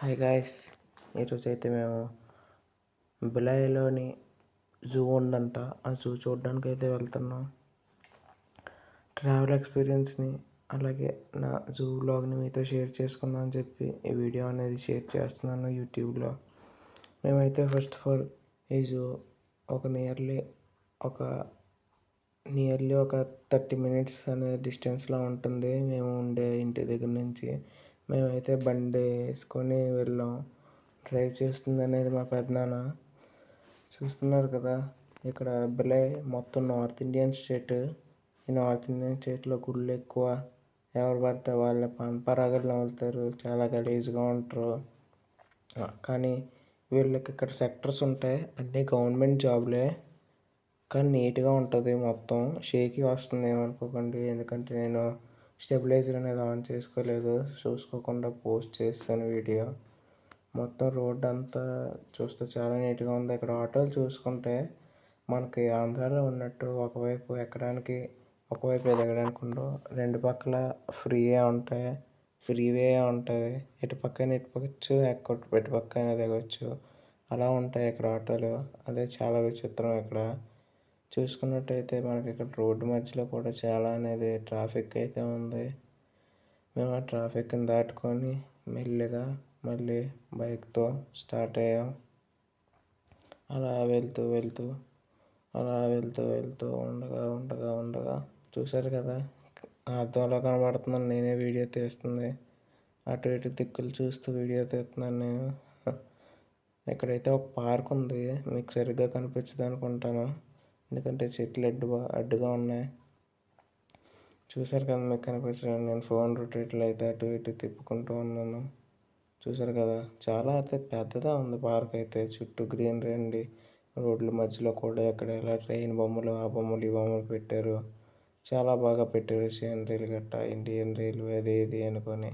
Hi guys, ఈరోజు అయితే మేము బిలాయిలోని జూ ఉందంట. ఆ జూ చూడడానికి అయితే వెళ్తున్నాం. ట్రావెల్ ఎక్స్పీరియన్స్ని అలాగే నా జూ వ్లాగ్ని మీతో షేర్ చేసుకుందాం అని చెప్పి ఈ వీడియో అనేది షేర్ చేస్తున్నాను యూట్యూబ్లో. మేమైతే ఫస్ట్ ఆఫ్ ఆల్ ఈ జూ ఒక ఒక నియర్లీ ఒక 30 మినిట్స్ అనే డిస్టెన్స్లో ఉంటుంది మేము ఉండే ఇంటి దగ్గర నుంచి. మేమైతే బండి వేసుకొని వెళ్ళాం. డ్రైవ్ చేస్తుంది అనేది మా పెద్దనాన్న. చూస్తున్నారు కదా, ఇక్కడ బిలై మొత్తం నార్త్ ఇండియన్ స్టేట్. ఈ నార్త్ ఇండియన్ స్టేట్లో గుళ్ళు ఎక్కువ. ఎవరు పడితే వాళ్ళ పరంపరాగలు నవ్వుతారు, చాలా గలీజ్గా ఉంటారు. కానీ వీళ్ళకి ఇక్కడ సెక్టర్స్ ఉంటాయి, అన్నీ గవర్నమెంట్ జాబ్లే. కానీ నీట్గా ఉంటుంది. మొత్తం షేకి వస్తుంది ఏమనుకోకండి, ఎందుకంటే నేను స్టెబిలైజర్ అనేది ఆన్ చేసుకోలేదు, చూసుకోకుండా పోస్ట్ చేస్తాను వీడియో. మొత్తం రోడ్ అంతా చూస్తే చాలా నీట్గా ఉంది. ఇక్కడ ఆటోలు చూసుకుంటే మనకి ఆంధ్రాలో ఉన్నట్టు ఒకవైపు ఎక్కడానికి ఒకవైపు దిగడానికి ఉండవు. రెండు పక్కల ఫ్రీవే ఉంటుంది. ఇటు పక్కన ఎక్కొచ్చు, ఇటు పక్కన దిగొచ్చు. అలా ఉంటాయి ఇక్కడ ఆటోలు. అదే చాలా విచిత్రం. ఇక్కడ చూసుకున్నట్టయితే మనకి ఇక్కడ రోడ్డు మధ్యలో కూడా చాలా అనేది ట్రాఫిక్ అయితే ఉంది. మేము ఆ ట్రాఫిక్ని దాటుకొని మెల్లిగా మళ్ళీ బైక్తో స్టార్ట్ అయ్యాం. అలా వెళ్తూ ఉండగా చూశారు కదా, అద్దంలో కనబడుతున్నాను నేనే వీడియో తీస్తుంది. అటు ఇటు దిక్కులు చూస్తూ వీడియో తీస్తున్నాను నేను. ఇక్కడైతే ఒక పార్క్ ఉంది, మీకు సరిగ్గా కనిపించదు అనుకుంటాను, ఎందుకంటే చెట్లు అడ్డుగా ఉన్నాయి. చూసారు కదా, మీకు కనిపించడం నేను ఫోన్ రొటేట్లో అయితే అటు ఇటు తిప్పుకుంటూ ఉన్నాను. చూసారు కదా, చాలా అయితే పెద్దగా ఉంది పార్క్ అయితే. చుట్టూ గ్రీనరీ అండి. రోడ్ల మధ్యలో కూడా ఎక్కడ ఇలా ట్రైన్ బొమ్మలు, ఆ బొమ్మలు, ఈ బొమ్మలు పెట్టారు. చాలా బాగా పెట్టారు. సీనరీలు గట్టా, ఇండియన్ రైల్వే అది ఇది అనుకొని.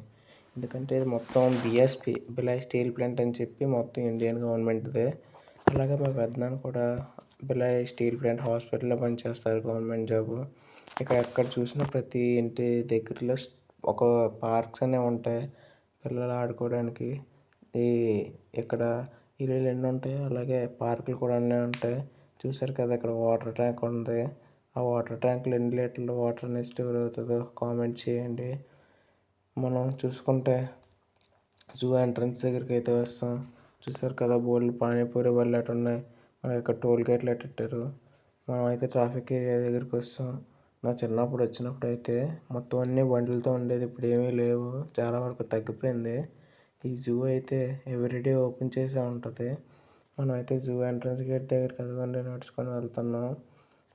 ఎందుకంటే ఇది మొత్తం బిఎస్పి, బిలాయ్ స్టీల్ ప్లాంట్ అని చెప్పి మొత్తం ఇండియన్ గవర్నమెంట్దే. అలాగే మా పెద్దనాన్న కూడా బిలాయ్ స్టీల్ ప్లాంట్ హాస్పిటల్లో పనిచేస్తారు, గవర్నమెంట్ జాబు. ఇక్కడ ఎక్కడ చూసినా ప్రతి ఇంటి దగ్గరలో ఒక పార్క్స్ అనేవి ఉంటాయి పిల్లలు ఆడుకోవడానికి. ఇక్కడ ఇల్లులు ఎన్ని ఉంటాయో అలాగే పార్కులు కూడా అన్నీ ఉంటాయి. చూసారు కదా, ఇక్కడ వాటర్ ట్యాంక్ ఉంది. ఆ వాటర్ ట్యాంక్లో ఎన్ని లీటర్లు వాటర్ అనేది స్టోర్ అవుతుందో కామెంట్ చేయండి. మనం చూసుకుంటే జూ ఎంట్రన్స్ దగ్గరికి అయితే వస్తాం. చూసారు కదా, బోర్డులు పానీపూరి వాళ్ళు అటు ఉన్నాయి. మనకి ఇక్కడ టోల్ గేట్లు అట్టెట్టారు. మనం అయితే ట్రాఫిక్ ఏరియా దగ్గరికి వస్తాం. నా చిన్నప్పుడు వచ్చినప్పుడు అయితే మొత్తం అన్నీ బండ్లతో ఉండేది, ఇప్పుడు ఏమీ లేవు, చాలా వరకు తగ్గిపోయింది. ఈ జూ అయితే ఎవ్రీడే ఓపెన్ చేసే ఉంటుంది. మనం అయితే జూ ఎంట్రన్స్ గేట్ దగ్గరికి అదిగోండి నడుచుకొని వెళ్తున్నాం.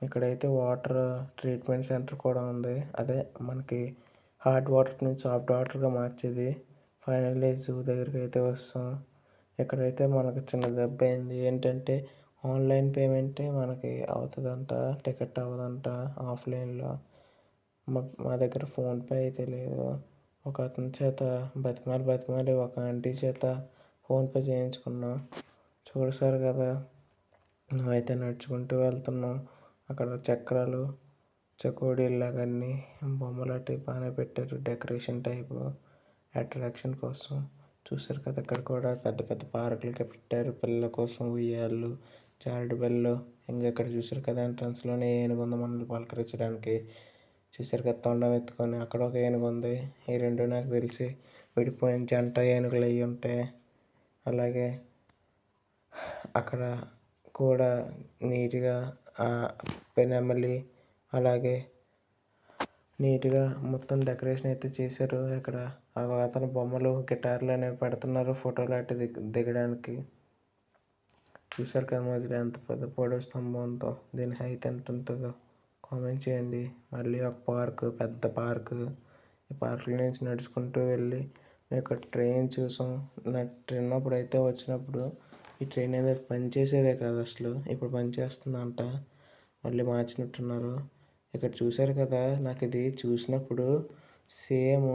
ఇక్కడైతే వాటర్ ట్రీట్మెంట్ సెంటర్ కూడా ఉంది. అదే మనకి హాట్ వాటర్ నుంచి సాఫ్ట్ వాటర్గా మార్చేది. ఫైనల్లీ జూ దగ్గరికి అయితే వస్తాం. ఇక్కడైతే మనకు చిన్న దెబ్బ అయింది. ఏంటంటే ఆన్లైన్ పేమెంటే మనకి అవుతుందంట, టికెట్ అవ్వదంట ఆఫ్లైన్లో. మా దగ్గర ఫోన్పే అయితే లేదు. ఒక అతని చేత బతిమాలి ఒక ఆంటీ చేత ఫోన్పే చేయించుకున్నాం. చూసారు కదా, మేమైతే నడుచుకుంటూ వెళ్తున్నాం. అక్కడ చక్రాలు, చకోడీలాగా అన్నీ బొమ్మలు అట్టి బాగానే పెట్టారు, డెకరేషన్ టైపు అట్రాక్షన్ కోసం. చూసారు కదా, ఇక్కడ కూడా పెద్ద పెద్ద పార్కులకి పెట్టారు పిల్లల కోసం, ఉయ్యాళ్ళు, జారుడు బళ్ళు. ఇంకా ఇక్కడ చూసారు కదా, ఎంట్రన్స్లోనే ఏనుగు ఉంది మనల్ని పలకరించడానికి. చూసారు కదా, తొండం ఎత్తుకొని అక్కడ ఒక ఏనుగు ఉంది. ఈ రెండు నాకు తెలిసి విడిపోయిన జంట ఏనుగులు అయి ఉంటాయి. అలాగే అక్కడ కూడా నీట్గా నెమలి, అలాగే నీట్గా మొత్తం డెకరేషన్ అయితే చేశారు. ఇక్కడ అతని బొమ్మలు, గిటార్లు అనేవి పెడుతున్నారు ఫోటోలు అట్టి దిగడానికి. చూసారు కదా, మధ్యలో ఎంత పెద్ద పొడవు స్తంభం ఉందో, దీని హైట్ ఎంత ఉంటుందో కామెంట్ చేయండి. మళ్ళీ ఒక పార్క్, పెద్ద పార్క్. ఈ పార్కుల నుంచి నడుచుకుంటూ వెళ్ళి ఇక్కడ ట్రైన్ చూసాం. నా చిన్నప్పుడు అయితే వచ్చినప్పుడు ఈ ట్రైన్ అనేది పనిచేసేదే కాదు అసలు, ఇప్పుడు పనిచేస్తుందంట, మళ్ళీ మార్చినట్టున్నారు. ఇక్కడ చూసారు కదా, నాకు ఇది చూసినప్పుడు సేమ్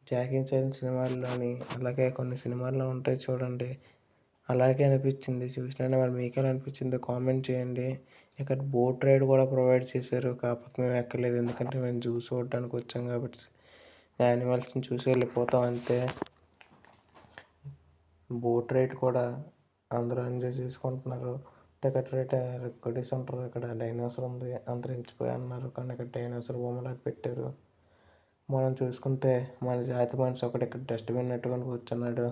జాకీ చాన్ సినిమాల్లోని అలాగే కొన్ని సినిమాల్లో ఉంటాయి చూడండి, అలాగే అనిపించింది చూసినా. మరి మీకు ఎలా అనిపించిందో కామెంట్ చేయండి. ఇక్కడ బోట్ రైడ్ కూడా ప్రొవైడ్ చేశారు, కాకపోతే మేము ఎక్కలేదు, ఎందుకంటే మేము జూ చూడడానికి వచ్చాం కాబట్టి యానిమల్స్ని చూసి వెళ్ళిపోతాం అంతే. బోట్ రైడ్ కూడా అందరూ ఎంజాయ్ చేసుకుంటున్నారు. టికెట్ రేట్ కొట్టేసి ఉంటారు. ఇక్కడ డైనోసార్ ఉంది, అంతరించిపోయి అన్నారు, కానీ ఇక్కడ డైనోసార్ బొమ్మలాగా పెట్టారు. మనం చూసుకుంటే మన జాతి మనిషి ఒకటి ఇక్కడ డస్ట్బిన్ పెట్టుకొని కూర్చున్నాడు.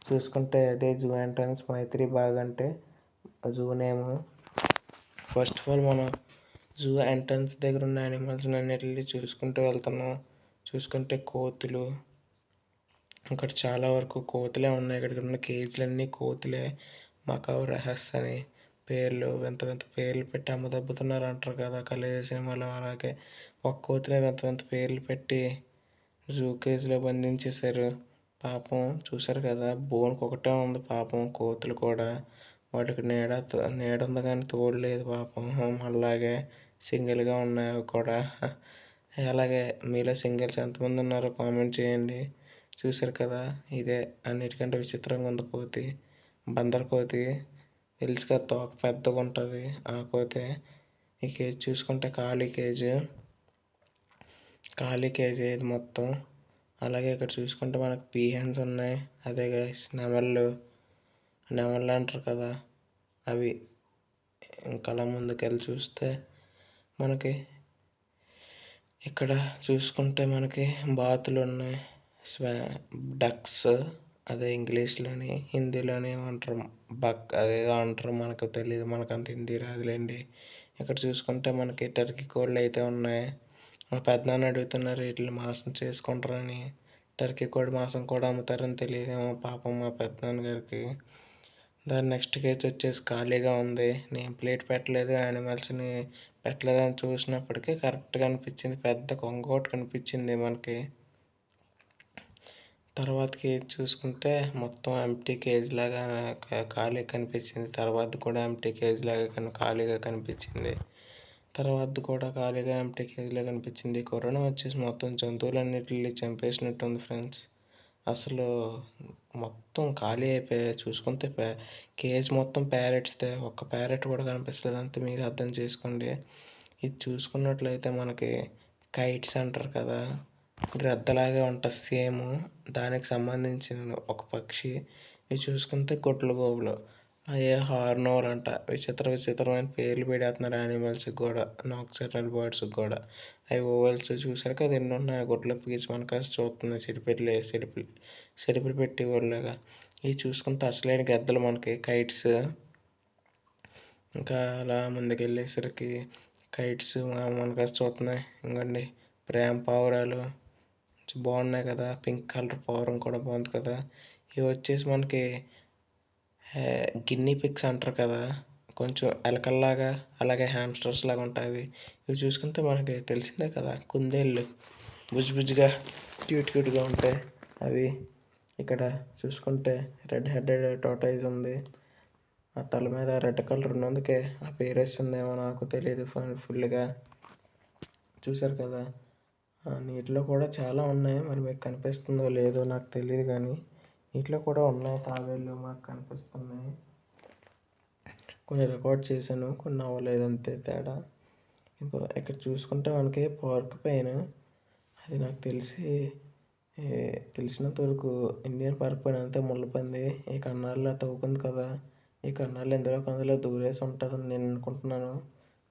చూసుకుంటే అదే జూ ఎంట్రన్స్ మైత్రి బాగ్ అంటే zoo name. First of all మనం జూ ఎంట్రన్స్ దగ్గర ఉన్న యానిమల్స్ అన్నిటిని చూసుకుంటూ వెళ్తున్నాం. చూసుకుంటే కోతులు, ఇక్కడ చాలా వరకు కోతులే ఉన్నాయి. ఇక్కడ ఉన్న కేజీలన్నీ కోతులే. మకావ్ రహస్ అని పేర్లు, వింత వింత పేర్లు పెట్టి అమ్మదబ్బుతున్నారు అంటారు కదా కలేజ సినిమాలో. అలాగే ఒక కోతులే వింత వింత పేర్లు పెట్టి జూ కేజీలో బంధించేశారు. పాపం చూశారు కదా, బోన్కి ఒకటే ఉంది పాపం. కోతులు కూడా వాటికి నీడ ఉంది కానీ తోడు లేదు పాపం. అలాగే సింగిల్గా ఉన్నాయి అవి కూడా. అలాగే మీలో సింగిల్స్ ఎంతమంది ఉన్నారో కామెంట్ చేయండి. చూశారు కదా, ఇదే అన్నిటికంటే విచిత్రంగా ఉంది కోతి. బందర్ కోతి తెలుసు కదా, తోక పెద్దగా ఉంటుంది ఆ కోతి. ఈ కేజ్ చూసుకుంటే ఖాళీ కేజ్ ఇది మొత్తం. అలాగే ఇక్కడ చూసుకుంటే మనకు పీహెన్స్ ఉన్నాయి. అదే గైస్ నెమళ్ళు అంటారు కదా అవి. ఇంకా అలా ముందుకెళ్ళి చూస్తే మనకి ఇక్కడ చూసుకుంటే మనకి బాతులు ఉన్నాయి. డక్స్, అదే ఇంగ్లీష్లోని హిందీలోని ఏమంటారు అదేదో అంటారు, మనకు తెలియదు, మనకు అంత హిందీ రాదులేండి. ఇక్కడ చూసుకుంటే మనకి టర్కీ కోళ్ళు అయితే ఉన్నాయి. మా పెద్దనాన్న అడుగుతున్నారు వీటిని మాంసం చేసుకుంటారని. టర్కీ కోడి మాంసం కూడా అమ్ముతారని తెలియదేమో పాపం మా పెద్దనాన్న గారికి. దాని నెక్స్ట్ కేజ్ వచ్చేసి ఖాళీగా ఉంది. నేను ప్లేట్ పెట్టలేదు, యానిమల్స్ని పెట్టలేదని చూసినప్పటికీ కరెక్ట్గా అనిపించింది. పెద్ద కొంగ ఒకటి కనిపించింది మనకి. తర్వాత కేజ్ చూసుకుంటే మొత్తం ఎంప్టీ కేజ్ లాగా ఖాళీ కనిపించింది. తర్వాత కూడా ఎంప్టీ కేజ్ లాగా ఖాళీగా కనిపించింది. తర్వాత కూడా ఖాళీగా ఎంప్టీ కేజ్లో కనిపించింది. కరోనా వచ్చేసి మొత్తం జంతువులన్నిటిని చంపేసినట్టుంది ఫ్రెండ్స్. అసలు మొత్తం ఖాళీ అయిపోయాయి. చూసుకుంటే కేజ్ మొత్తం ప్యారెట్స్దే, ఒక్క ప్యారెట్ కూడా కనిపించలేదు. అంతే మీరు అర్థం చేసుకోండి. ఇది చూసుకున్నట్లయితే మనకి కైట్స్ అంటారు కదా, గ్రద్దలాగే ఉంటుంది సేమ్, దానికి సంబంధించిన ఒక పక్షి. ఇది చూసుకుంటే గుడ్ల గోబులు, అయ్యే హార్నోర్ అంట. విచిత్రమైన పేర్లు పెడేస్తున్నారు యానిమల్స్కి కూడా, నాక్సెటల్ బర్డ్స్కి కూడా. అవి ఓవల్స్ చూసారు కదా ఎన్ని ఉన్నాయి, గుడ్లు పీచి మనకు చూస్తున్నాయి సిడిపిలు పెట్టి వాళ్ళగా. ఇవి చూసుకుంటే అసలైన గద్దలు మనకి కైట్స్. ఇంకా అలా ముందుకెళ్ళేసరికి కైట్స్ మనకు చూస్తున్నాయి. ఇంకోండి ప్రేమ పావురాలు బాగున్నాయి కదా, పింక్ కలర్ పావురం కూడా బాగుంది కదా. ఇవి వచ్చేసి మనకి గిన్నీ పిక్స్ అంటారు కదా, కొంచెం ఎలకల్లాగా అలాగే హ్యామ్స్టర్స్ లాగా ఉంటాయి. ఇవి చూసుకుంటే మనకి తెలిసిందే కదా, కుందేళ్ళు బుజ్జిగా క్యూట్గా ఉంటాయి అవి. ఇక్కడ చూసుకుంటే రెడ్ హెడెడ్ టార్టాయిస్ ఉంది. ఆ తల మీద రెడ్ కలర్ ఉన్నందుకే ఆ పేరు వస్తుందేమో నాకు తెలియదు ఫుల్గా. చూసారు కదా, నీటిలో కూడా చాలా ఉన్నాయి. మరి మీకు కనిపిస్తుందో లేదో నాకు తెలియదు, కానీ నీటిలో కూడా ఉన్నాయి తాబేళ్ళు మాకు కనిపిస్తున్నాయి. కొన్ని రికార్డ్ చేశాను, కొన్ని అవ్వలేదు, అంతే తేడా. ఇంకా ఇక్కడ చూసుకుంటే మనకి పార్క్ పైన, అది నాకు తెలిసినంత వరకు ఇండియన్ పార్క్ పైన అంతే ముళ్ళపంది. ఈ కన్నాల్లో తవ్వుకుంది కదా, ఈ కన్నాళ్ళు అందులో దూరేసి ఉంటుందని నేను అనుకుంటున్నాను.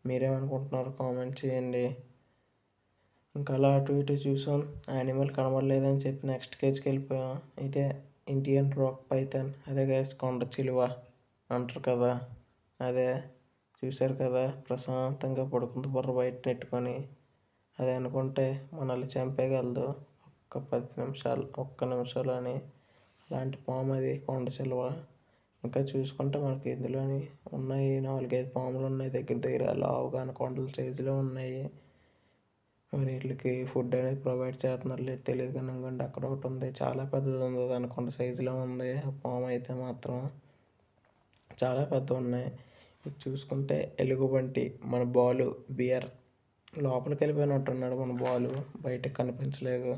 మీరేమనుకుంటున్నారు కామెంట్ చేయండి. ఇంకా అలా అటు ఇటు చూసాం, యానిమల్ కనబడలేదని చెప్పి నెక్స్ట్ కేజ్కి వెళ్ళిపోయాం. ఇదే ఇండియన్ రాక్ పైథాన్, అదే గైస్ కొండ చిలువ అంటారు కదా అదే. చూశారు కదా, ప్రశాంతంగా పడుకుంది బుర్ర బయట పెట్టుకొని. అది అనుకుంటే మనల్ని చంపేయగలదు ఒక్క నిమిషాలు అని. అలాంటి పాము అది కొండ చిలువ. ఇంకా చూసుకుంటే మనకి ఇందులోని ఉన్నాయి 4-5 పాములు ఉన్నాయి దగ్గర లావుగా అనకొండల సైజులో ఉన్నాయి. మరి వీటికి ఫుడ్ అనేది ప్రొవైడ్ చేస్తున్నారు లేదు తెలియదు, కానీ ఇంకోండి అక్కడ ఒకటి ఉంది, చాలా పెద్దది ఉంది, అది అనకొండ సైజులో ఉంది. ఆ పాము అయితే మాత్రం చాలా పెద్దవి ఉన్నాయి. ఇది చూసుకుంటే ఎలుగుబంటి, మన బాలు బియర్ లోపలికి వెళ్ళిపోయినట్టున్నాడు. మన బాలు బయటకు కనిపించలేదు.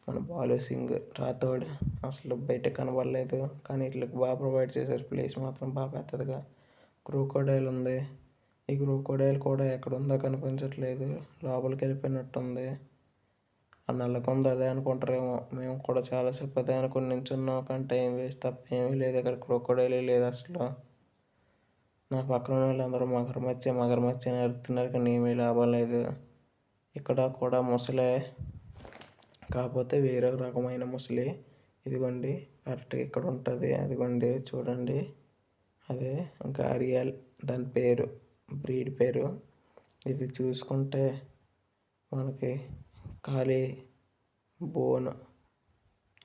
మన బాలు సింగ్ రాథోడ్ అసలు బయటకు కనబడలేదు, కానీ వీటికి బాగా ప్రొవైడ్ చేశారు. ప్లేస్ మాత్రం బాగా పెద్దదిగా. క్రోకోడైల్ ఉంది. ఈ క్రోకోడైల్ కూడా ఎక్కడ ఉందో కనిపించట్లేదు, లోపలికి వెళ్ళిపోయినట్టుంది. ఆ నల్లకొండ అదే అనుకుంటారేమో. మేము కూడా చాలాసేపు అదే అనుకుని నించున్నాం, కానీ టైం వేస్ట్ తప్ప ఏమీ లేదు. ఇక్కడ క్రొకోడైల్ లేదు అసలు. నా పక్కన వాళ్ళందరూ మగరమచ్చ అని అరుస్తున్నారు, కానీ ఏమీ లాభం లేదు. ఇక్కడ కూడా ముసలే, కాకపోతే వేరే రకమైన ముసలి. ఇదిగోండి కరెక్ట్గా ఇక్కడ ఉంటుంది. అదిగోండి చూడండి, అదే గారియల్ దాని పేరు, బ్రీడ్ పేరు. ఇది చూసుకుంటే మనకి ఖాళీ బోన్,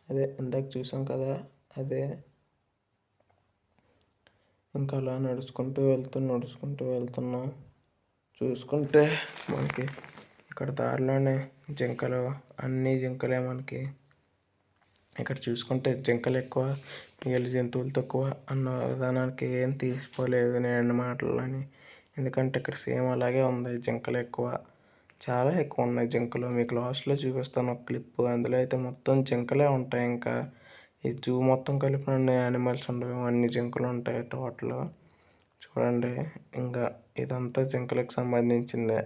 అదే ఇందాక చూసాం కదా అదే. ఇంకా అలా నడుచుకుంటూ వెళ్తున్నాం. చూసుకుంటే మనకి ఇక్కడ దారిలోనే జింకలు, అన్ని జింకలే మనకి. ఇక్కడ చూసుకుంటే జింకలు ఎక్కువ, మిగిలిన జంతువులు తక్కువ అన్న విధానానికి ఏం తీసిపోలేదు నేను మాటలని. ఎందుకంటే ఇక్కడ సేమ్ అలాగే ఉంది, జింకలు ఎక్కువ, చాలా ఎక్కువ ఉన్నాయి జింకలు. మీకు లాస్ట్లో చూపిస్తాను ఒక క్లిప్. అందులో అయితే మొత్తం జింకలే ఉంటాయి. ఇంకా ఈ జూ మొత్తం కలిపిన యానిమల్స్ ఉండవు, అన్ని జింకలు ఉంటాయి టోటల్. చూడండి, ఇంకా ఇదంతా జింకలకు సంబంధించిందే.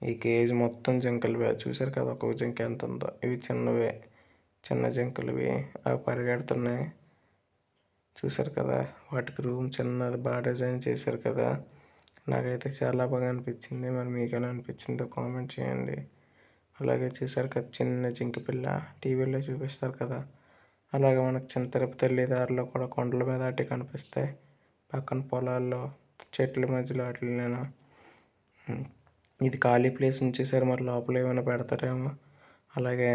ఈ కేజ్ మొత్తం జింకలవే. చూసారు కదా ఒక్కొక్క జింక ఎంత ఉందో. ఇవి చిన్నవే, చిన్న జింకలు ఇవి. అవి పరిగెడుతున్నాయి, చూసారు కదా. వాటికి రూమ్ చిన్నది, బాగా డిజైన్ చేశారు కదా. నాకైతే చాలా బాగా అనిపించింది. మరి మీకు ఎలా అనిపించిందో కామెంట్ చేయండి. అలాగే చూసారు కదా చిన్న జింక పిల్ల, టీవీలో చూపిస్తారు కదా, అలాగే మనకు చిన్న తిరుపతి వెళ్ళే దారిలో కూడా కొండల మీద అటు కనిపిస్తాయి. పక్కన పొలాల్లో చెట్ల మధ్యలో అట్లనేనా. ఇది ఖాళీ ప్లేస్ ఉంచేసారు, మరి లోపల ఏమైనా పెడతారేమో. అలాగే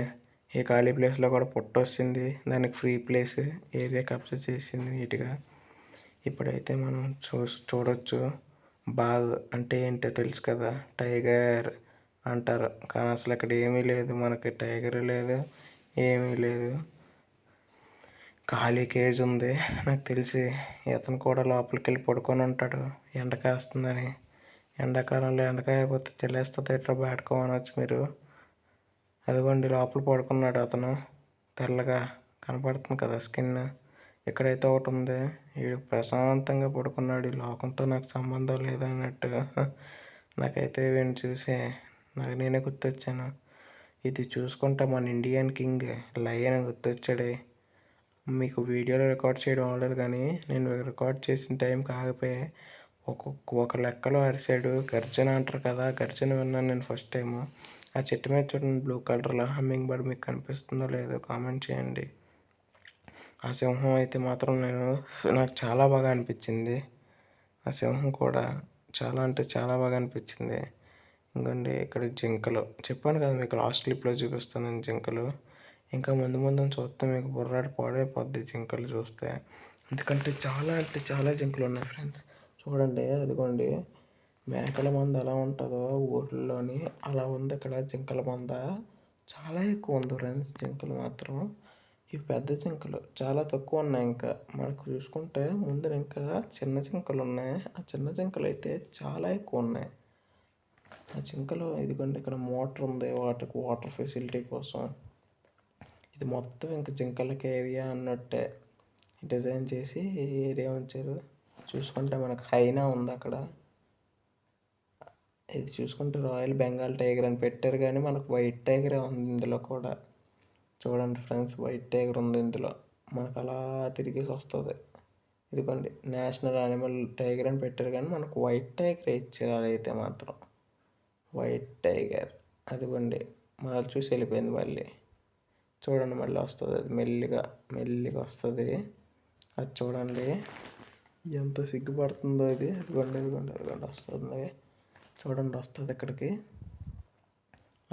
ఈ ఖాళీ ప్లేస్లో కూడా పుట్ట వచ్చింది, దానికి ఫ్రీ ప్లేస్ ఏరియా కబ్జా చేసింది నీట్గా. ఇప్పుడైతే మనం చూడొచ్చు. బాగ్ అంటే ఏంటో తెలుసు కదా, టైగర్ అంటారు, కానీ అసలు ఇక్కడ ఏమీ లేదు, మనకి టైగర్ లేదు, ఏమీ లేదు. ఖాళీ కేజ్ ఉంది. నాకు తెలిసి ఇతను కూడా లోపలికి వెళ్ళి పడుకొని ఉంటాడు, ఎండ కాస్తుందని. ఎండాకాలంలో ఎండకాయపోతే చలేస్తుంది, ఇట్లా పెట్టుకోమనొచ్చు మీరు. అదిగోండి లోపల పడుకున్నాడు అతను, తెల్లగా కనపడుతుంది కదా స్కిన్. ఎక్కడైతే ఒకటి ఉంది, వీడు ప్రశాంతంగా పడుకున్నాడు, ఈ లోకంతో నాకు సంబంధం లేదన్నట్టుగా. నాకైతే వీడిని చూసి నాకు నేనే గుర్తొచ్చాను. ఇది చూసుకుంటే మన ఇండియన్ కింగ్ లయన్ గుర్తొచ్చాడే. మీకు వీడియోలో రికార్డ్ చేయడం అవ్వలేదు, కానీ నేను రికార్డ్ చేసిన టైం కాకపోయే ఒక లెక్కలో అరిసాడు. గర్జన అంటారు కదా, గర్జన విన్నాను నేను ఫస్ట్ టైము. ఆ చెట్టు మీద చూడండి బ్లూ కలర్లో హమ్మింగ్ బర్డ్, మీకు కనిపిస్తుందో లేదో కామెంట్ చేయండి. ఆ సింహం అయితే మాత్రం నాకు చాలా బాగా అనిపించింది. ఆ సింహం కూడా చాలా అంటే చాలా బాగా అనిపించింది. ఇంకోండి ఇక్కడ జింకలు, చెప్పాను కదా మీకు లాస్ట్ క్లిప్లో చూపిస్తాను జింకలు. ఇంకా ముందు చూస్తే మీకు బుర్రాడు పాడైపోద్ది జింకలు చూస్తే, ఎందుకంటే చాలా అంటే చాలా జింకలు ఉన్నాయి ఫ్రెండ్స్. చూడండి, అదిగోండి మేకల మంద ఎలా ఉంటుందో ఊర్లోని, అలా ఉంది ఇక్కడ జింకల మంద. చాలా ఎక్కువ ఉంది ఫ్రెండ్స్ జింకలు మాత్రం. ఇవి పెద్ద జింకలు చాలా తక్కువ ఉన్నాయి. ఇంకా మనకు చూసుకుంటే ముందు ఇంకా చిన్న జింకలు ఉన్నాయి. ఆ చిన్న జింకలు అయితే చాలా ఎక్కువ ఉన్నాయి. ఆ జింకలు ఇదిగోండి ఇక్కడ మోటార్ ఉంది, వాటర్ ఫెసిలిటీ కోసం. ఇది మొత్తం ఇంకా జింకలకి ఏరియా అన్నట్టే డిజైన్ చేసి ఏరియా ఉంచారు. చూసుకుంటే మనకు హైనా ఉంది అక్కడ. ఇది చూసుకుంటే రాయల్ బెంగాల్ టైగర్ అని పెట్టారు, కానీ మనకు వైట్ టైగరే ఉంది ఇందులో కూడా. చూడండి ఫ్రెండ్స్, వైట్ టైగర్ ఉంది ఇందులో. మనకు అలా తిరిగేసి వస్తుంది. ఇదిగోండి నేషనల్ యానిమల్ టైగర్ అని పెట్టారు, కానీ మనకు వైట్ టైగర్ ఇచ్చారు. అదైతే మాత్రం వైట్ టైగర్. అదిగోండి మళ్ళీ చూసి వెళ్ళిపోయింది. మళ్ళీ చూడండి, మళ్ళీ వస్తుంది, అది మెల్లిగా వస్తుంది. అది చూడండి ఎంత సిగ్గుపడుతుందో అది. అదిగోండి వస్తుంది, చూడండి వస్తుంది ఇక్కడికి.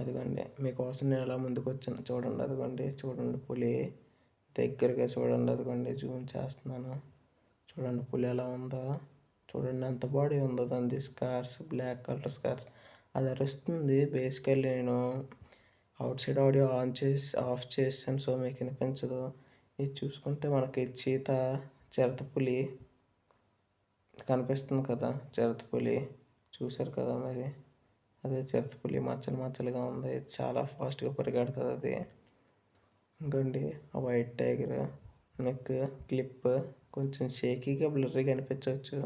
అదిగోండి మీకోసం నేను ఎలా ముందుకు వచ్చాను చూడండి. చూడండి పులి దగ్గరగా చూడండి. అదిగోండి జూమ్ చేస్తున్నాను, చూడండి పులి ఎలా ఉందో. చూడండి ఎంత బాడీ ఉందో దాని. Scars, black colour scars. అది అరుస్తుంది. బేసికల్లీ నేను అవుట్ సైడ్ ఆడియో ఆఫ్ చేసాను, సో మీకు వినిపించదు. ఇది చూసుకుంటే మనకి చిరుతపులి కనిపిస్తుంది కదా, చిరుతపులి చూసారు కదా మరి. అదే చిరుతపులి మచ్చలుగా ఉంది, చాలా ఫాస్ట్గా పరిగెడుతుంది అది. ఇంకోండి ఆ వైట్ టైగర్ నెక్ క్లిప్ కొంచెం షేకీగా బ్లర్రీగా అనిపించవచ్చు,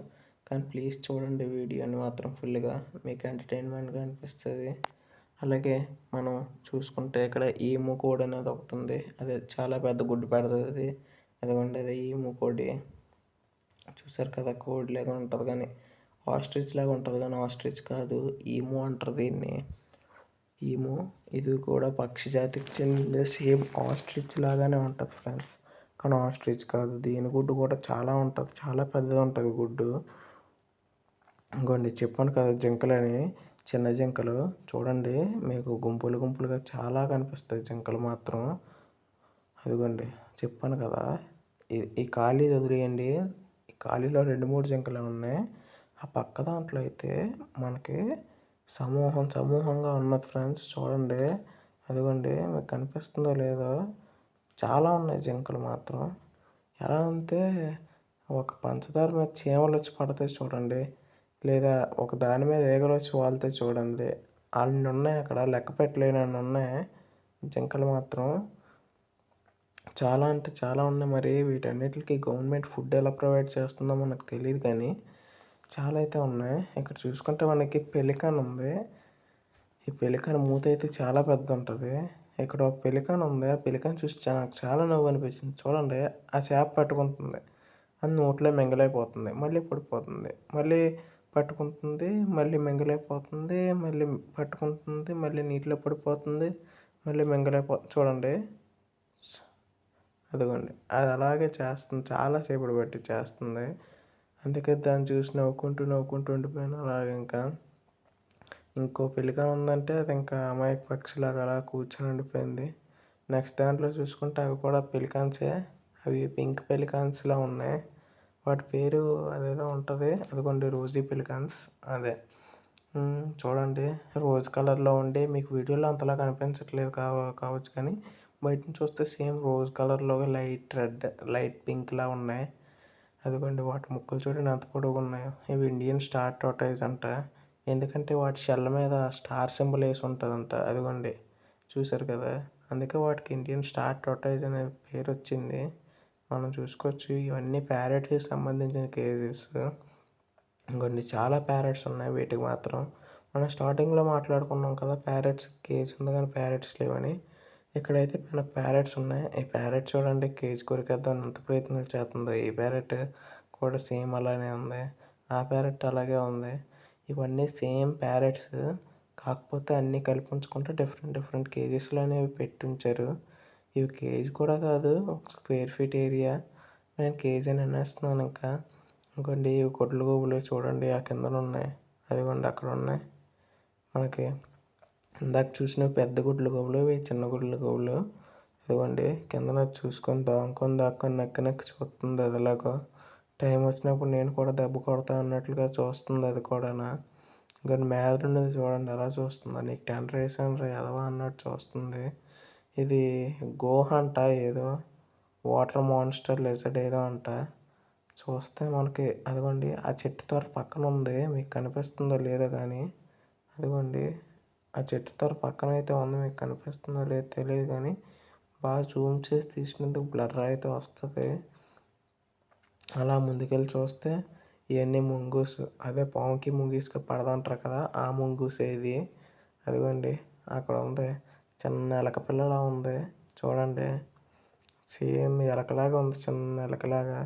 కానీ ప్లీజ్ చూడండి వీడియోని మాత్రం ఫుల్గా, మీకు ఎంటర్టైన్మెంట్గా అనిపిస్తుంది. అలాగే మనం చూసుకుంటే ఇక్కడ ఈము కోడి అనేది ఒకటి ఉంది. అది చాలా పెద్ద గుడ్డు పెడుతుంది అది. అదిగోండి అది ఈము కోడి. చూసారు కదా, కోడి లాగా ఉంటుంది కానీ ఆస్ట్రిచ్ లాగా ఉంటుంది కానీ ఆస్ట్రిచ్ కాదు, ఈము అంటారు దీన్ని. ఈము ఇది కూడా పక్షి జాతికి చెందింది. సేమ్ ఆస్ట్రిచ్ లాగానే ఉంటుంది ఫ్రెండ్స్, కానీ ఆస్ట్రిచ్ కాదు. దీని గుడ్డు కూడా చాలా ఉంటుంది, చాలా పెద్దది ఉంటుంది గుడ్డు. ఇంకోండి చెప్పాను కదా జింకలని, చిన్న జింకలు చూడండి, మీకు గుంపులు గుంపులుగా చాలా కనిపిస్తాయి జింకలు మాత్రం. అదిగోండి చెప్పాను కదా, ఈ ఖాళీ వదిలేయండి, ఈ ఖాళీలో 2-3 జింకలు ఉన్నాయి. ఆ పక్క దాంట్లో అయితే మనకి సమూహంగా ఉన్నది ఫ్రెండ్స్. చూడండి, అదిగోండి మీకు కనిపిస్తుందో లేదో, చాలా ఉన్నాయి జింకలు మాత్రం. ఎలా అంటే ఒక పంచదార మీద చీమలు వచ్చి పడతాయి చూడండి, లేదా ఒక దాని మీద ఈగలు వచ్చి వాళ్తాయి చూడండి, అన్ని ఉన్నాయి అక్కడ, లెక్క పెట్టలేనన్ని ఉన్నాయి జింకలు మాత్రం. చాలా అంటే చాలా ఉన్నాయి. మరి వీటన్నిటికి గవర్నమెంట్ ఫుడ్ ఎలా ప్రొవైడ్ చేస్తుందో మనకు తెలియదు, కానీ చాలా అయితే ఉన్నాయి. ఇక్కడ చూసుకుంటే మనకి పెలికాన్ ఉంది. ఈ పెలికాన్ మూత అయితే చాలా పెద్ద ఉంటుంది. ఇక్కడ ఒక పెలికాన్ ఉంది. ఆ పెలికాన్ చూసి నాకు చాలా నవ్వు అనిపించింది. చూడండి, ఆ చేప పట్టుకుంటుంది, అది నోట్లో మింగలైపోతుంది, మళ్ళీ పడిపోతుంది, మళ్ళీ పట్టుకుంటుంది, మళ్ళీ మింగలైపోతుంది, మళ్ళీ పట్టుకుంటుంది, మళ్ళీ నీటిలో పడిపోతుంది, మళ్ళీ మింగలైపోతుంది. చూడండి, అదిగోండి అది అలాగే చేస్తుంది, చాలాసేపటి బట్టి చేస్తుంది. అందుకే దాన్ని చూసి నవ్వుకుంటూ ఉండిపోయాను అలాగే. ఇంకో పెలికాన్ ఉందంటే అది ఇంకా అమాయక పక్షిలాగా అలా కూర్చొని ఉండిపోయింది. నెక్స్ట్ దాంట్లో చూసుకుంటే అవి కూడా పెలికాన్సే, అవి పింక్ పెలికాన్స్లా ఉన్నాయి. వాటి పేరు అదేదో ఉంటుంది, అదిగోండి రోజీ పెలికాన్స్ అదే. చూడండి, రోజ్ కలర్లో ఉండి మీకు వీడియోలో అంతలా కనిపించట్లేదు కావచ్చు, కానీ బయట నుంచి చూస్తే సేమ్ రోజ్ కలర్లో లైట్ రెడ్, లైట్ పింక్లా ఉన్నాయి. అదిగోండి వాటి ముక్కలు చూడండి ఎంత పొడవుగా ఉన్నాయో. ఇవి ఇండియన్ స్టార్ టోటైజ్ అంట, ఎందుకంటే వాటి షెల్ మీద స్టార్ సింబల్ వేసి ఉంటుందంట. అదిగోండి చూసారు కదా, అందుకే వాటికి ఇండియన్ స్టార్ టోటైజ్ అనే పేరు వచ్చింది. మనం చూసుకోవచ్చు, ఇవన్నీ ప్యారెట్స్కి సంబంధించిన కేజెస్. ఇంకొన్ని చాలా ప్యారెట్స్ ఉన్నాయి వీటికి మాత్రం. మనం స్టార్టింగ్లో మాట్లాడుకున్నాం కదా, ప్యారెట్స్ కేజ్ ఉంది కానీ ప్యారెట్స్ లేవని. ఇక్కడైతే మనకు ప్యారెట్స్ ఉన్నాయి. ఈ ప్యారెట్ చూడండి కేజ్ కొరికేద్దాం ఎంత ప్రయత్నం చేస్తుందో. ఈ ప్యారెట్ కూడా సేమ్ అలానే ఉంది, ఆ ప్యారెట్ అలాగే ఉంది. ఇవన్నీ సేమ్ ప్యారెట్స్, కాకపోతే అన్నీ కలిపి ఉంచుకుంటే డిఫరెంట్ కేజెస్లో అనేవి పెట్టి ఉంచారు. ఇవి కేజీ కూడా కాదు, ఒక స్క్వేర్ ఫీట్ ఏరియా. నేను కేజీ అని అనేస్తున్నాను. ఇంకోండి ఇవి గుడ్ల గోబులు చూడండి, ఆ కిందన ఉన్నాయి, అదిగోండి అక్కడ ఉన్నాయి. మనకి ఇందాక చూసిన పెద్ద గుడ్ల గోబులు, ఇవి చిన్న గుడ్ల గోబులు. అదిగోండి కిందన చూసుకొని దాక్కొని నక్కి చూస్తుంది. అది ఎలాగో టైం వచ్చినప్పుడు నేను కూడా దెబ్బ కొడతా అన్నట్లుగా చూస్తుంది అది కూడా. కానీ మీద ఉన్నది చూడండి ఎలా చూస్తుందో, నీకు టెండర్ వేసాను రా ఎదవా అన్నట్టు చూస్తుంది. ఇది గోహ అంట, ఏదో వాటర్ మాన్స్టర్ లెజర్డ్ ఏదో అంట. చూస్తే మనకి అదిగోండి ఆ చెట్టు త్వర పక్కన ఉంది, మీకు కనిపిస్తుందో లేదో కానీ అదిగోండి ఆ చెట్టు త్వర పక్కన అయితే ఉంది, మీకు కనిపిస్తుందో లేదో తెలియదు కానీ బాగా జూమ్ చేసి తీసినందుకు బ్లర్ అయితే వస్తుంది. అలా ముందుకెళ్ళి చూస్తే ఇవన్నీ ముంగూస్, అదే పాముకి ముంగీస్కి పడదంటారు కదా, ఆ ముంగూసే ఇది. అదిగోండి అక్కడ ఉంది, చిన్న ఎలక పిల్లలా ఉంది చూడండి, సేమ్ ఎలకలాగా ఉంది, చిన్న ఎలకలాగా.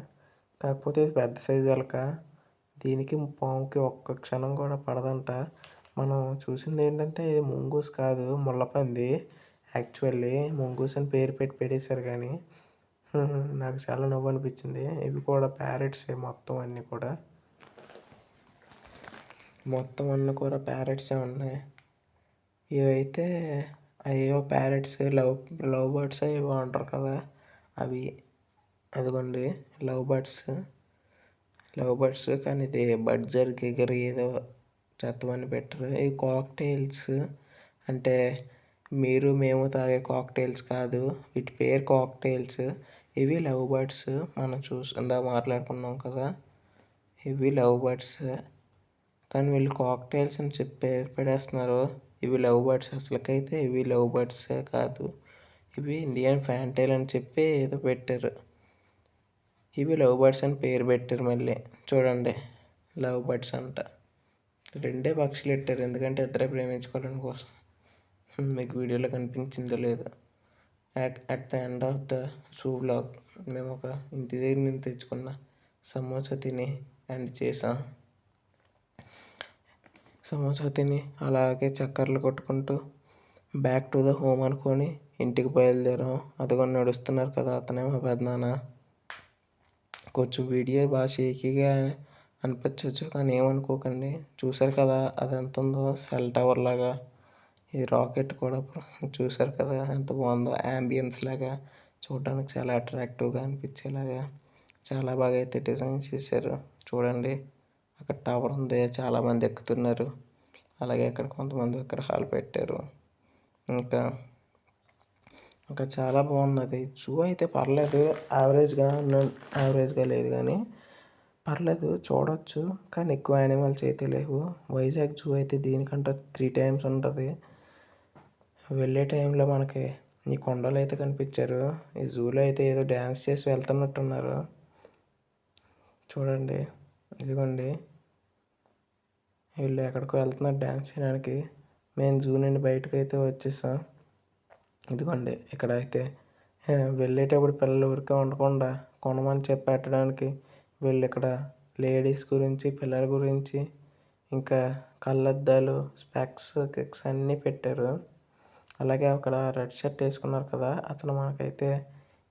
కాకపోతే ఇది పెద్ద సైజు ఎలక. దీనికి పాముకి ఒక్క క్షణం కూడా పడదంట. మనం చూసింది ఏంటంటే ఇది ముంగూస్ కాదు, ముళ్ళపంది. యాక్చువల్లీ ముంగూస్ అని పేరు పెట్టేశారు, కానీ నాకు చాలా నవ్వు అనిపించింది. ఇవి కూడా ప్యారెట్సే మొత్తం అన్నీ కూడా ప్యారెట్సే ఉన్నాయి. ఇవైతే అయ్యో ప్యారెట్స్ లవ్ బర్డ్స్ ఏవో అంటారు కదా అవి. అదిగోండి లవ్ బర్డ్స్ కానీ ఇది బడ్జర్ గిగర్ ఏదో చెత్తమని పెట్టరు. ఇవి కాక్టైల్స్, అంటే మీరు మేము తాగే కాక్టైల్స్ కాదు, వీటి పేరు కాక్టైల్స్. ఇవి లవ్ బర్డ్స్, మనం ఇందాక మాట్లాడుకున్నాం కదా, ఇవి లవ్ బర్డ్స్. కానీ వీళ్ళు కాక్టైల్స్ అని చెప్పి పేరు పెట్టేస్తున్నారు. ఇవి లవ్ బర్డ్స్, అసలుకైతే ఇవి లవ్ బర్డ్సే కాదు, ఇవి ఇండియన్ ఫ్యాంటైల్ అని చెప్పి ఏదో పెట్టారు. ఇవి లవ్ బర్డ్స్ అని పేరు పెట్టారు. మళ్ళీ చూడండి లవ్ బర్డ్స్ అంట, రెండే పక్షులు పెట్టారు ఎందుకంటే ఇద్దరే ప్రేమించుకోవడం కోసం. మీకు వీడియోలో కనిపించిందో లేదో. At the end of the zoo vlog మేము ఒక ఇంటి దగ్గర నుంచి తెచ్చుకున్న సమోసా తిని ఎండ్ చేసాం. సమోసా తిని అలాగే చక్కర్లు కొట్టుకుంటూ బ్యాక్ టు ద హోమ్ అనుకొని ఇంటికి బయలుదేరాం. అదిగో నడుస్తున్నారు కదా, అతనే మా పెద్దనాన్న. కొంచెం వీడియో బాగా షేకీగా అనిపించవచ్చు, కానీ ఏమనుకోకండి. చూసారు కదా అది ఎంత ఉందో, సెల్ టవర్ లాగా. ఈ రాకెట్ కూడా చూసారు కదా ఎంత బాగుందో, యాంబియన్స్ లాగా చూడడానికి చాలా అట్రాక్టివ్గా అనిపించేలాగా చాలా బాగా అయితే డిజైన్ చేశారు. చూడండి అక్కడ టవర్ ఉంది, చాలామంది ఎక్కుతున్నారు. అలాగే అక్కడ కొంతమంది విగ్రహాలు పెట్టారు. ఇంకా చాలా బాగున్నది. జూ అయితే పర్లేదు, యావరేజ్గా లేదు కానీ పర్లేదు, చూడవచ్చు. కానీ ఎక్కువ యానిమల్స్ అయితే లేవు. వైజాగ్ జూ అయితే దీనికంటే 3 times ఉంటుంది. వెళ్ళే టైంలో మనకి ఈ కొండలు అయితే కనిపించారు. ఈ జూలో అయితే ఏదో డ్యాన్స్ చేసి వెళ్తున్నట్టున్నారు. చూడండి, ఇదిగోండి వీళ్ళు ఎక్కడికో వెళ్తున్నారు డ్యాన్స్ చేయడానికి. మేము జూ నుండి బయటకు అయితే వచ్చేసాం. ఇదిగోండి ఇక్కడ అయితే వెళ్ళేటప్పుడు పిల్లలు ఊరికే ఉండకుండా కొనమని చెప్పి పెట్టడానికి వీళ్ళు ఇక్కడ లేడీస్ గురించి, పిల్లల గురించి, ఇంకా కళ్ళద్దాలు, స్పెక్స్, కిక్స్ అన్నీ పెట్టారు. అలాగే అక్కడ రెడ్ షర్ట్ వేసుకున్నారు కదా అతను మనకైతే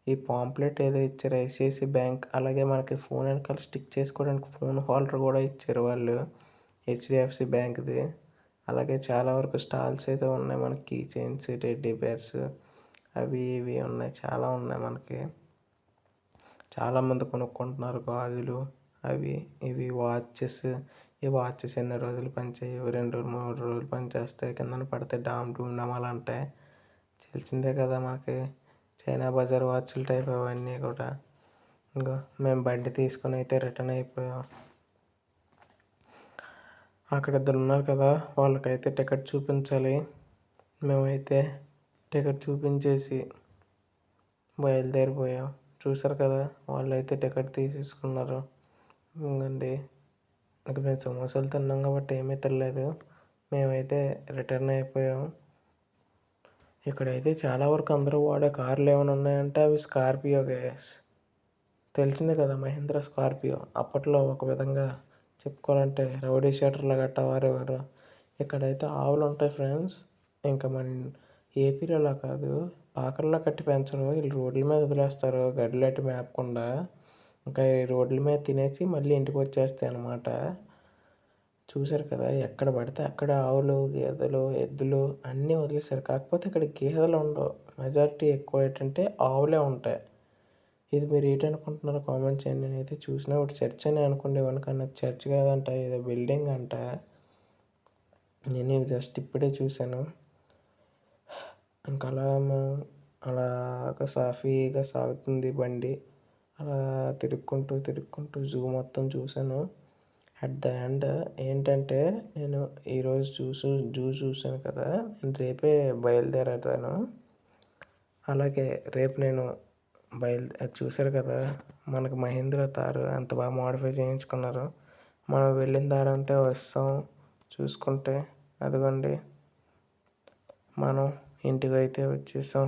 ఈ పాంప్లెట్ ఏదో ఇచ్చారు, ఐసిఐసి బ్యాంక్. అలాగే మనకి ఫోన్ వెనకాల స్టిక్ చేసుకోవడానికి ఫోన్ హోల్డర్ కూడా ఇచ్చారు వాళ్ళు, హెచ్డిఎఫ్సి బ్యాంక్ది. అలాగే చాలా వరకు స్టాల్స్ అయితే ఉన్నాయి మనకి, కీ చైన్స్, టెడ్డీ బేర్స్, అవి ఇవి ఉన్నాయి, చాలా ఉన్నాయి మనకి. చాలామంది కొనుక్కుంటున్నారు గాజులు, అవి ఇవి, వాచెస్. ఈ వాచెస్ ఎన్ని రోజులు పనిచేయవు, 2 3 రోజులు పనిచేస్తాయి, కిందన పడితే డామ్ డూమ్ డమాలు అంటాయి. తెలిసిందే కదా మనకి, చైనా బజార్ వాచ్ల టైప్ అవన్నీ కూడా. ఇంకా మేము బండి తీసుకొని అయితే రిటర్న్ అయిపోయాం. అక్కడ ఇద్దరు ఉన్నారు కదా, వాళ్ళకైతే టికెట్ చూపించాలి. మేమైతే టికెట్ చూపించేసి బయలుదేరిపోయాం. చూసారు కదా వాళ్ళైతే టికెట్ తీసేసుకున్నారు. ఇంకండి ఇంకా మేము సమోసాలు తిన్నాం కాబట్టి ఏమీ తినలేదు. మేమైతే రిటర్న్ అయిపోయాం. ఇక్కడైతే చాలా వరకు అందరూ వాడే కార్లు ఏమైనా ఉన్నాయంటే అవి స్కార్పియో గ్యాస్. తెలిసిందే కదా మహేంద్ర స్కార్పియో. అప్పట్లో ఒక విధంగా చెప్పుకోవాలంటే రౌడీ షీటర్లు గట్టా వారేవారు. ఇక్కడైతే ఆవులు ఉంటాయి ఫ్రెండ్స్. ఇంకా మన ఏపీలో అలా కాదు, పాకల్లో కట్టి పెంచరు, వీళ్ళు రోడ్ల మీద వదిలేస్తారు గడ్డిలట్టి మేపకుండా. ఇంకా ఈ రోడ్ల మీద తినేసి మళ్ళీ ఇంటికి వచ్చేస్తాయి అన్నమాట. చూశారు కదా ఎక్కడ పడితే అక్కడ ఆవులు, గేదెలు, ఎద్దులు అన్నీ వదిలేశారు. కాకపోతే ఇక్కడ గేదెలు ఉండవు, మెజారిటీ ఎక్కువ ఏంటంటే ఆవులే ఉంటాయి. ఇది మీరు ఏంటనుకుంటున్నారో కామెంట్ చేయండి. నేనైతే చూసినా ఒకటి చర్చ్ అని అనుకునేవాడిని, కానీ అది చర్చ్ కాదంట, ఏదో బిల్డింగ్ అంట. నేను జస్ట్ ఇప్పుడే చూశాను. ఇంకా అలాగ సాఫీగా సాగుతుంది బండి. అలా తిరుక్కుంటూ జూ మొత్తం చూశాను. అట్ ద ఎండ్ ఏంటంటే నేను ఈరోజు జూ చూశాను కదా, నేను రేపే బయలుదేరతాను. అలాగే రేపు నేను అది చూశారు కదా మనకు మహేంద్ర తార్ ఎంత బాగా మోడిఫై చేయించుకున్నారు. మనం వెళ్ళిన దారి అంతా వస్తాం చూసుకుంటే. అదిగోండి మనం ఇంటికి అయితే వచ్చేసాం.